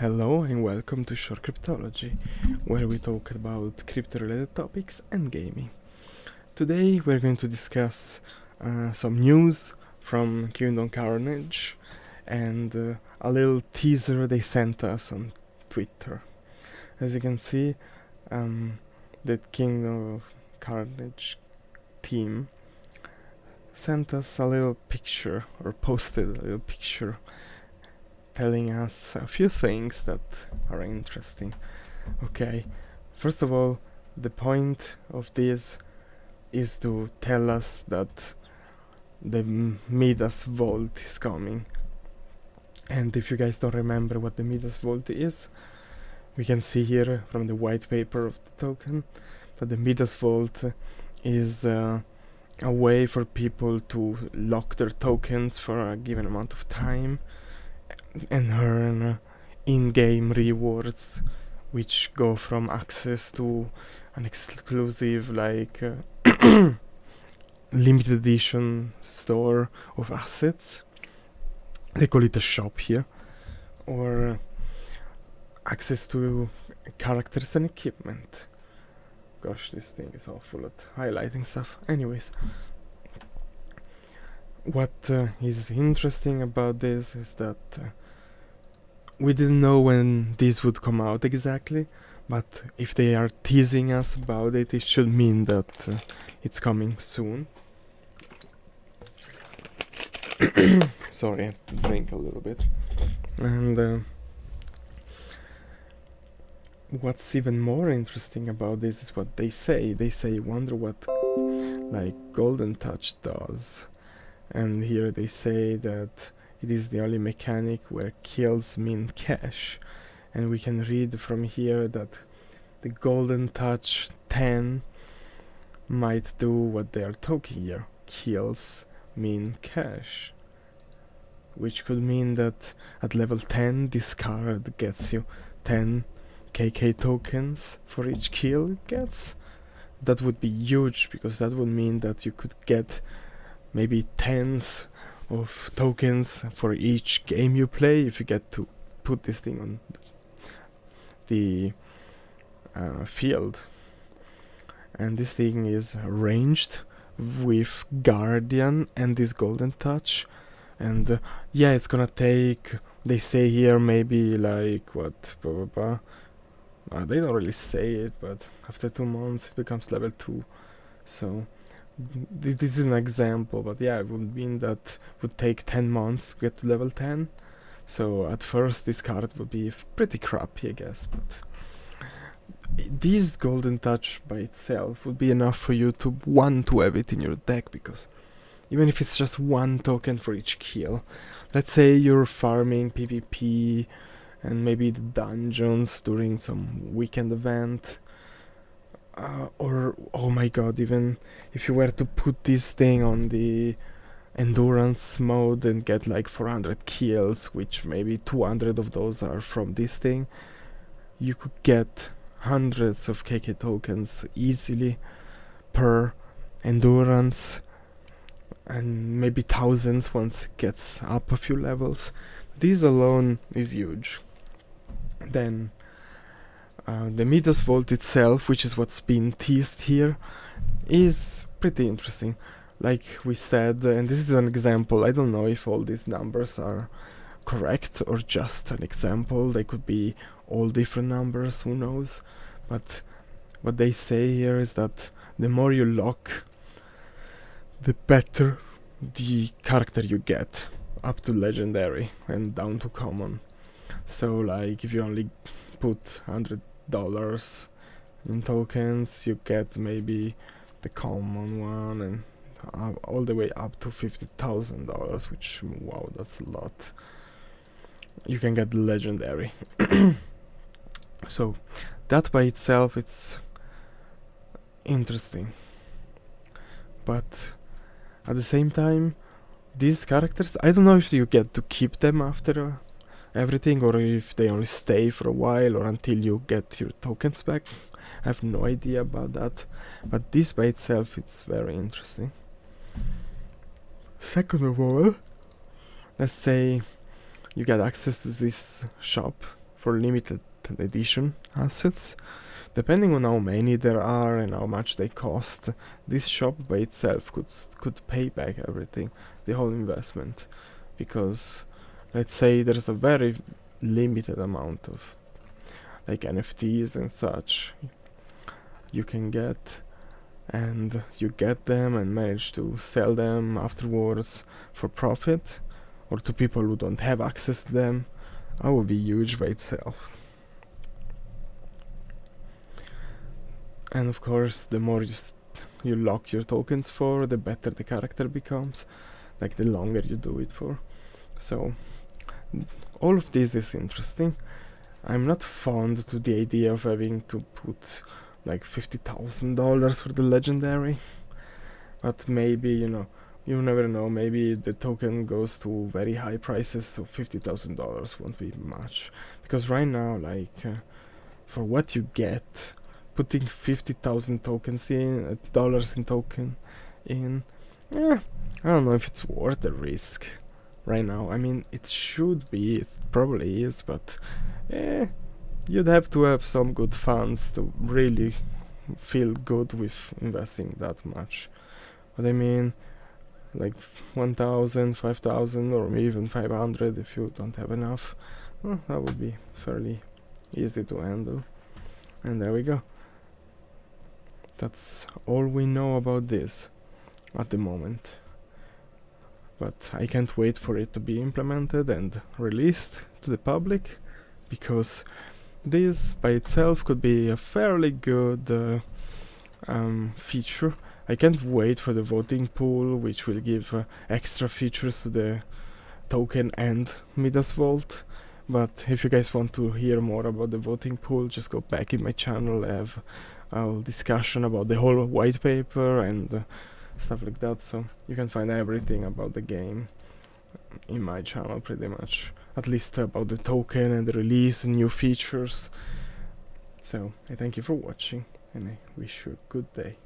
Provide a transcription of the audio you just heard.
Hello and welcome to ShortCryptology, where we talk about crypto-related topics and gaming. Today we're going to discuss some news from Kingdom Carnage and a little teaser they sent us on Twitter. As you can see, the Kingdom of Carnage team sent us a little picture, or posted a little picture telling us a few things that are interesting. Okay, first of all, the point of this is to tell us that the Midas Vault is coming. And if you guys don't remember what the Midas Vault is, we can see here from the white paper of the token that the Midas Vault is a way for people to lock their tokens for a given amount of time and earn in-game rewards, which go from access to an exclusive limited edition store of assets, they call it a shop here, or access to characters and equipment. Gosh, this thing is awful at highlighting stuff. Anyways, what is interesting about this is that we didn't know when this would come out exactly, but if they are teasing us about it, it should mean that it's coming soon. Sorry, I have to drink a little bit. And what's even more interesting about this is what they say. They say, wonder what Golden Touch does. And here they say that it is the only mechanic where kills mean cash. And we can read from here that the Golden Touch 10 might do what they are talking here. Kills mean cash. Which could mean that at level 10 this card gets you 10 KK tokens for each kill it gets. That would be huge, because that would mean that you could get maybe tens of tokens for each game you play if you get to put this thing on the field. And this thing is ranged with Guardian and this Golden Touch, and yeah, it's gonna take, they say here, maybe they don't really say it, but after 2 months it becomes level 2. So this is an example, but yeah, it would mean that it would take 10 months to get to level 10. So at first this card would be pretty crappy, I guess, but this Golden Touch by itself would be enough for you to want to have it in your deck, because even if it's just 1 token for each kill, let's say you're farming PvP and maybe the dungeons during some weekend event, or oh my god, even if you were to put this thing on the endurance mode and get 400 kills, which maybe 200 of those are from this thing, you could get hundreds of KK tokens easily per endurance, and maybe thousands once it gets up a few levels. This alone is huge. Then the Midas Vault itself, which is what's been teased here, is pretty interesting. Like we said, and this is an example, I don't know if all these numbers are correct or just an example, they could be all different numbers, who knows. But what they say here is that the more you lock, the better the character you get, up to legendary and down to common. So if you only put $100 in tokens, you get maybe the common one, and all the way up to $50,000, which, wow, that's a lot. You can get legendary. So that by itself, it's interesting. But at the same time, these characters, I don't know if you get to keep them after everything, or if they only stay for a while or until you get your tokens back. I have no idea about that, but this by itself, it's very interesting. Second of all, let's say you get access to this shop for limited edition assets. Depending on how many there are and how much they cost, this shop by itself could pay back everything, the whole investment, because let's say there's a very limited amount of like NFTs and such you can get, and you get them and manage to sell them afterwards for profit, or to people who don't have access to them, that would be huge by itself. And of course, the more you lock your tokens for, the better the character becomes, like the longer you do it for. So all of this is interesting. I'm not fond to the idea of having to put like $50,000 for the legendary, but maybe, you never know, maybe the token goes to very high prices, so $50,000 won't be much, because right now, like for what you get, putting 50,000 tokens in, dollars in token in, I don't know if it's worth the risk right now. I mean, it should be, it probably is, but you'd have to have some good funds to really feel good with investing that much. But I mean, like 1,000, 5,000, or even 500 if you don't have enough, that would be fairly easy to handle. And there we go. That's all we know about this at the moment. But I can't wait for it to be implemented and released to the public, because this by itself could be a fairly good feature. I can't wait for the voting pool, which will give extra features to the token and Midas Vault. But if you guys want to hear more about the voting pool, just go back in my channel. I have a discussion about the whole white paper and stuff like that, so you can find everything about the game in my channel pretty much, at least about the token and the release and new features. So I thank you for watching, and I wish you a good day.